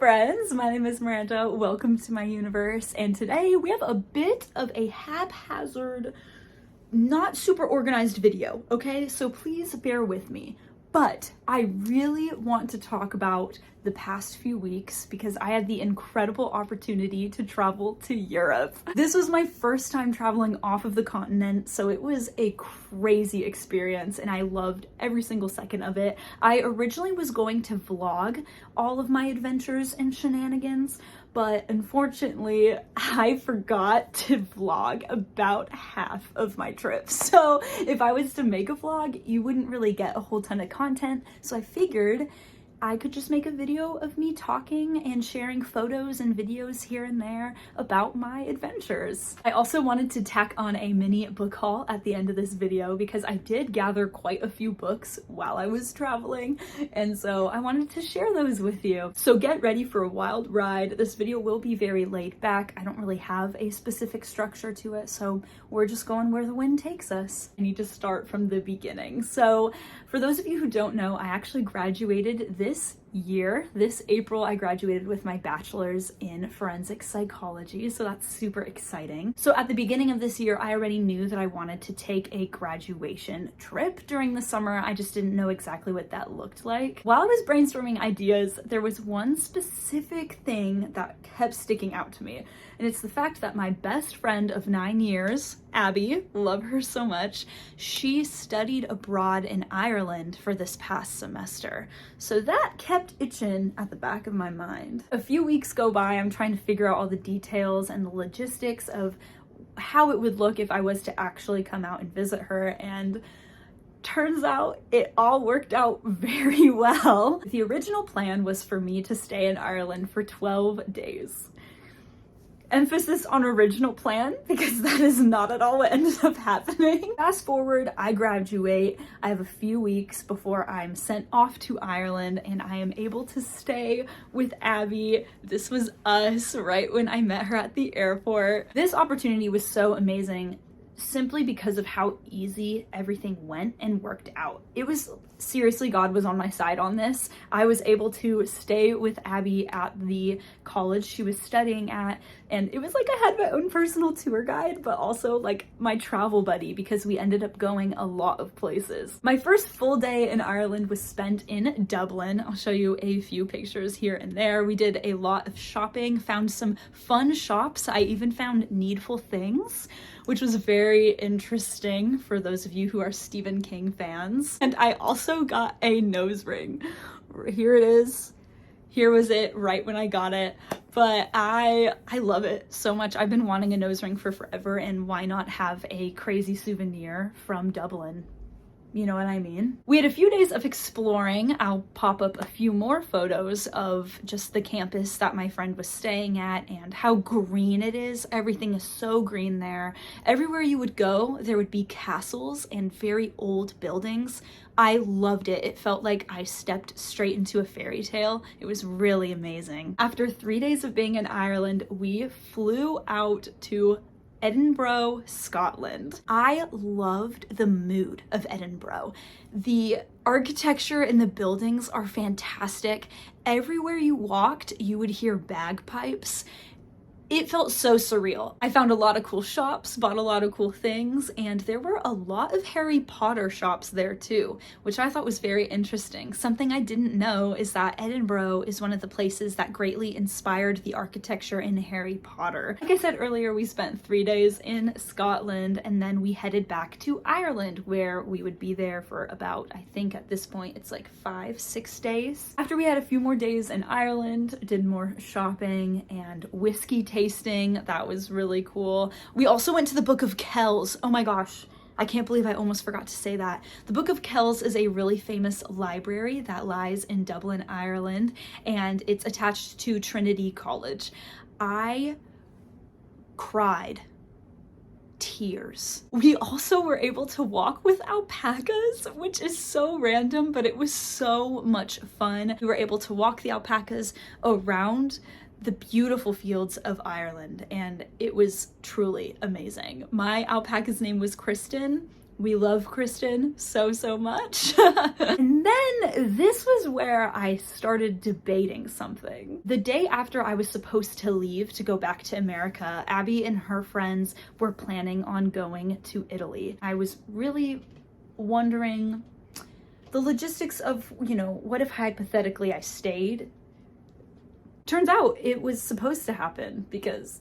friends, my name is Miranda. Welcome to my universe, and today we have a bit of a haphazard, not super organized video, okay? So please bear with me. But I really want to talk about the past few weeks because I had the incredible opportunity to travel to Europe. This was my first time traveling off of the continent, so it was a crazy experience and I loved every single second of it. I originally was going to vlog all of my adventures and shenanigans, but unfortunately I forgot to vlog about half of my trip. So if I was to make a vlog, you wouldn't really get a whole ton of content. So I figured I could just make a video of me talking and sharing photos and videos here and there about my adventures. I also wanted to tack on a mini book haul at the end of this video because I did gather quite a few books while I was traveling, and so I wanted to share those with you. So get ready for a wild ride. This video will be very laid back. I don't really have a specific structure to it, so we're just going where the wind takes us. I need to start from the beginning. So for those of you who don't know, I actually graduated this April. I graduated with my bachelor's in forensic psychology, so that's super exciting. So at the beginning of this year, I already knew that I wanted to take a graduation trip during the summer. I just didn't know exactly what that looked like. While I was brainstorming ideas, there was one specific thing that kept sticking out to me, and it's the fact that my best friend of 9 years, Abby, love her so much, she studied abroad in Ireland for this past semester. So that kept itching at the back of my mind. A few weeks go by, I'm trying to figure out all the details and the logistics of how it would look if I was to actually come out and visit her, and turns out it all worked out very well. The original plan was for me to stay in Ireland for 12 days. Emphasis on original plan, because that is not at all what ended up happening. Fast forward, I graduate. I have a few weeks before I'm sent off to Ireland and I am able to stay with Abby. This was us right when I met her at the airport. This opportunity was so amazing simply because of how easy everything went and worked out. It was seriously, God was on my side on this. I was able to stay with Abby at the college she was studying at, and it was like I had my own personal tour guide, but also like my travel buddy because we ended up going a lot of places. My first full day in Ireland was spent in Dublin. I'll show you a few pictures here and there. We did a lot of shopping, found some fun shops. I even found Needful Things, which was very interesting for those of you who are Stephen King fans. And I also got a nose ring. Here it is. Here was it right when I got it. But I love it so much. I've been wanting a nose ring for forever, and why not have a crazy souvenir from Dublin? You know what I mean? We had a few days of exploring. I'll pop up a few more photos of just the campus that my friend was staying at and how green it is. Everything is so green there. Everywhere you would go, there would be castles and very old buildings. I loved it. It felt like I stepped straight into a fairy tale. It was really amazing. After 3 days of being in Ireland, we flew out to Edinburgh, Scotland. I loved the mood of Edinburgh. The architecture and the buildings are fantastic. Everywhere you walked, you would hear bagpipes. It felt so surreal. I found a lot of cool shops, bought a lot of cool things, and there were a lot of Harry Potter shops there too, which I thought was very interesting. Something I didn't know is that Edinburgh is one of the places that greatly inspired the architecture in Harry Potter. Like I said earlier, we spent 3 days in Scotland, and then we headed back to Ireland, where we would be there for about, I think at this point, it's like 5-6 days. After we had a few more days in Ireland, did more shopping and whiskey tasting. That was really cool. We also went to the Book of Kells. Oh my gosh, I can't believe I almost forgot to say that. The Book of Kells is a really famous library that lies in Dublin, Ireland, and it's attached to Trinity College. I cried. Tears. We also were able to walk with alpacas, which is so random, but it was so much fun. We were able to walk the alpacas around the beautiful fields of Ireland, and it was truly amazing. My alpaca's name was Kristen. We love Kristen so, so much. And then this was where I started debating something. The day after I was supposed to leave to go back to America, Abby and her friends were planning on going to Italy. I was really wondering the logistics of, you know, what if hypothetically I stayed? Turns out it was supposed to happen because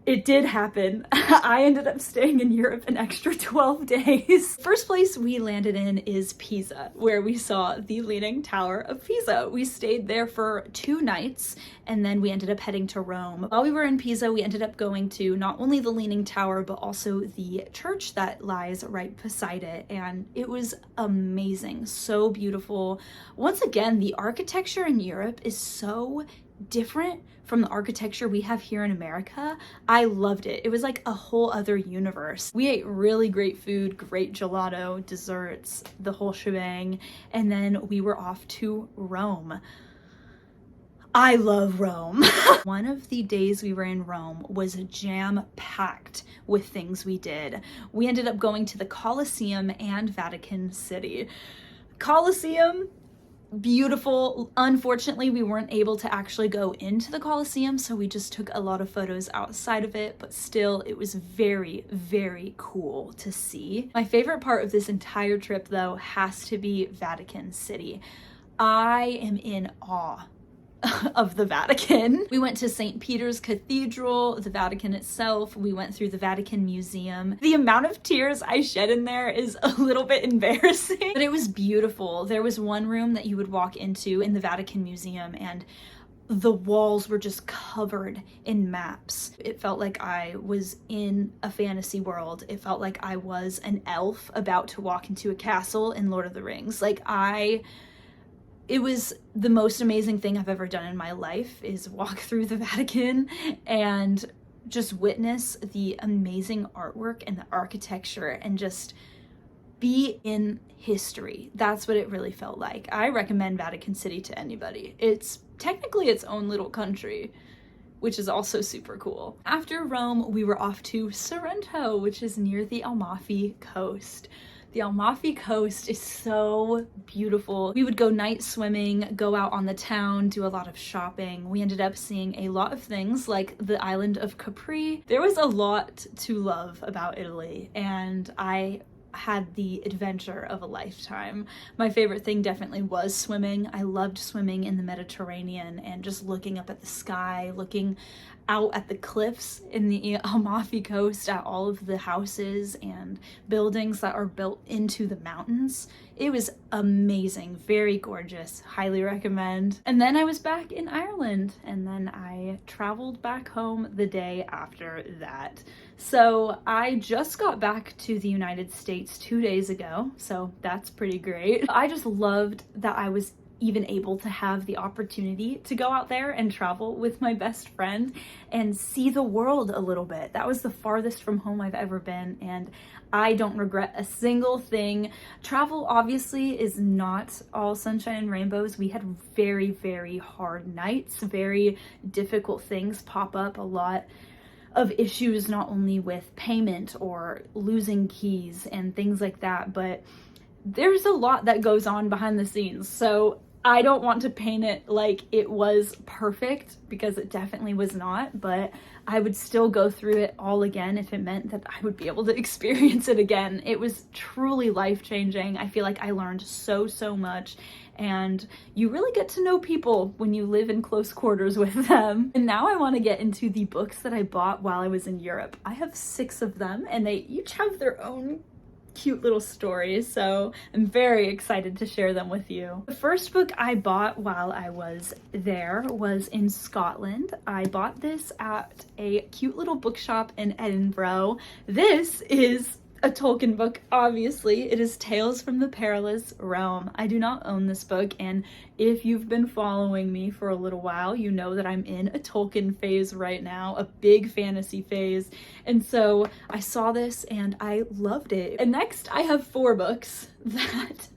it did happen. I ended up staying in Europe an extra 12 days. First place we landed in is Pisa, where we saw the Leaning Tower of Pisa. We stayed there for 2 nights, and then we ended up heading to Rome. While we were in Pisa, we ended up going to not only the Leaning Tower, but also the church that lies right beside it, and it was amazing, so beautiful. Once again, the architecture in Europe is so different from the architecture we have here in America. I loved it. It was like a whole other universe. We ate really great food, great gelato, desserts, the whole shebang, and then we were off to Rome. I love Rome. One of the days we were in Rome was jam-packed with things we did. We ended up going to the Colosseum and Vatican City. Colosseum, beautiful. Unfortunately, we weren't able to actually go into the Colosseum, so we just took a lot of photos outside of it, but still, it was very, very cool to see. My favorite part of this entire trip, though, has to be Vatican City. I am in awe of the Vatican. We went to St. Peter's Cathedral, the Vatican itself. We went through the Vatican Museum. The amount of tears I shed in there is a little bit embarrassing, but it was beautiful. There was one room that you would walk into in the Vatican Museum, and the walls were just covered in maps. It felt like I was in a fantasy world. It felt like I was an elf about to walk into a castle in Lord of the Rings. It was the most amazing thing I've ever done in my life, is walk through the Vatican and just witness the amazing artwork and the architecture and just be in history. That's what it really felt like. I recommend Vatican City to anybody. It's technically its own little country, which is also super cool. After Rome, we were off to Sorrento, which is near the Amalfi Coast. The Amalfi Coast is so beautiful. We would go night swimming, go out on the town, do a lot of shopping. We ended up seeing a lot of things like the island of Capri. There was a lot to love about Italy, and I had the adventure of a lifetime. My favorite thing definitely was swimming. I loved swimming in the Mediterranean and just looking up at the sky, looking out at the cliffs in the Amalfi Coast, at all of the houses and buildings that are built into the mountains. It was amazing, very gorgeous, highly recommend. And then I was back in Ireland, and then I traveled back home the day after that. So I just got back to the United States 2 days ago, so that's pretty great. I just loved that I was even able to have the opportunity to go out there and travel with my best friend and see the world a little bit. That was the farthest from home I've ever been, and I don't regret a single thing. Travel obviously is not all sunshine and rainbows. We had very, very hard nights, very difficult things pop up, a lot of issues, not only with payment or losing keys and things like that, but there's a lot that goes on behind the scenes. So I don't want to paint it like it was perfect, because it definitely was not, but I would still go through it all again if it meant that I would be able to experience it again. It was truly life-changing. I feel like I learned so, so much, and you really get to know people when you live in close quarters with them. And now I want to get into the books that I bought while I was in Europe. I have 6 of them, and they each have their own cute little stories, so I'm very excited to share them with you. The first book I bought while I was there was in Scotland. I bought this at a cute little bookshop in Edinburgh. This is a Tolkien book, obviously. It is Tales from the Perilous Realm. I do not own this book, and if you've been following me for a little while, you know that I'm in a Tolkien phase right now, a big fantasy phase, and so I saw this and I loved it. And next I have 4 books that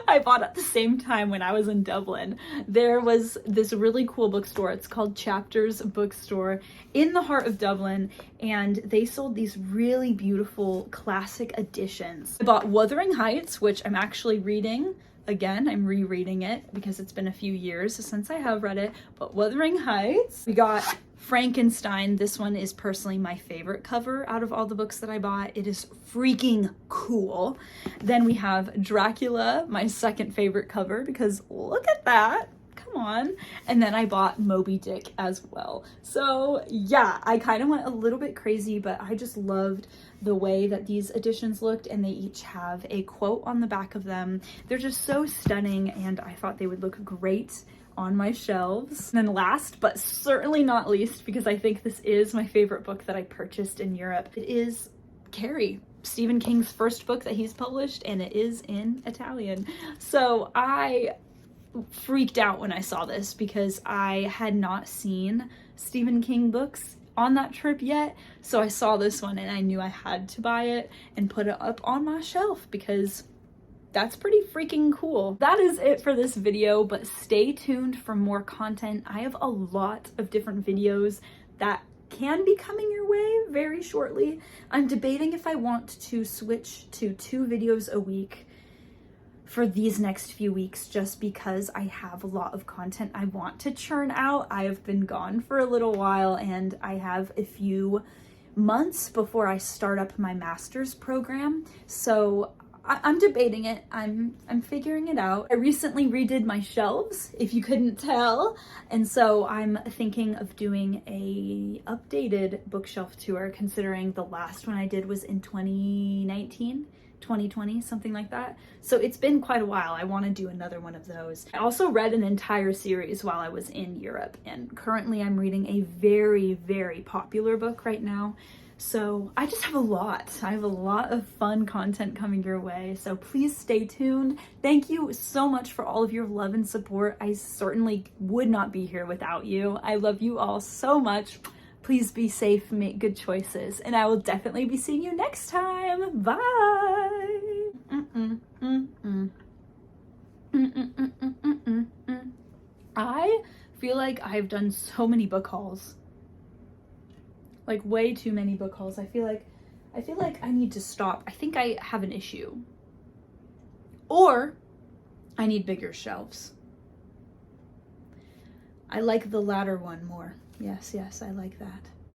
I bought at the same time when I was in Dublin. There was this really cool bookstore. It's called Chapters Bookstore in the heart of Dublin, and they sold these really beautiful classic editions. I bought Wuthering Heights, which I'm actually reading. Again, I'm rereading it because it's been a few years since I have read it, but Wuthering Heights. We got Frankenstein. This one is personally my favorite cover out of all the books that I bought. It is freaking cool. Then we have Dracula, my second favorite cover, because look at that. Come on. And then I bought Moby Dick as well. So yeah, I kind of went a little bit crazy, but I just loved the way that these editions looked, and they each have a quote on the back of them. They're just so stunning, and I thought they would look great on my shelves. And then last, but certainly not least, because I think this is my favorite book that I purchased in Europe, it is Carrie, Stephen King's first book that he's published, and it is in Italian. So I freaked out when I saw this because I had not seen Stephen King books on that trip yet. So I saw this one and I knew I had to buy it and put it up on my shelf because that's pretty freaking cool. That is it for this video, but stay tuned for more content. I have a lot of different videos that can be coming your way very shortly. I'm debating if I want to switch to 2 videos a week for these next few weeks, just because I have a lot of content I want to churn out. I have been gone for a little while and I have a few months before I start up my master's program. So I'm debating it. I'm figuring it out. I recently redid my shelves, if you couldn't tell. And so I'm thinking of doing a updated bookshelf tour, considering the last one I did was in 2019. 2020, something like that. So it's been quite a while. I want to do another one of those. I also read an entire series while I was in Europe, and currently I'm reading a very, very popular book right now. So I just have a lot. I have a lot of fun content coming your way. So please stay tuned. Thank you so much for all of your love and support. I certainly would not be here without you. I love you all so much. Please be safe, make good choices, and I will definitely be seeing you next time. Bye! I feel like I've done so many book hauls. Like way too many book hauls. I feel like I need to stop. I think I have an issue. Or I need bigger shelves. I like the latter one more. Yes, I like that.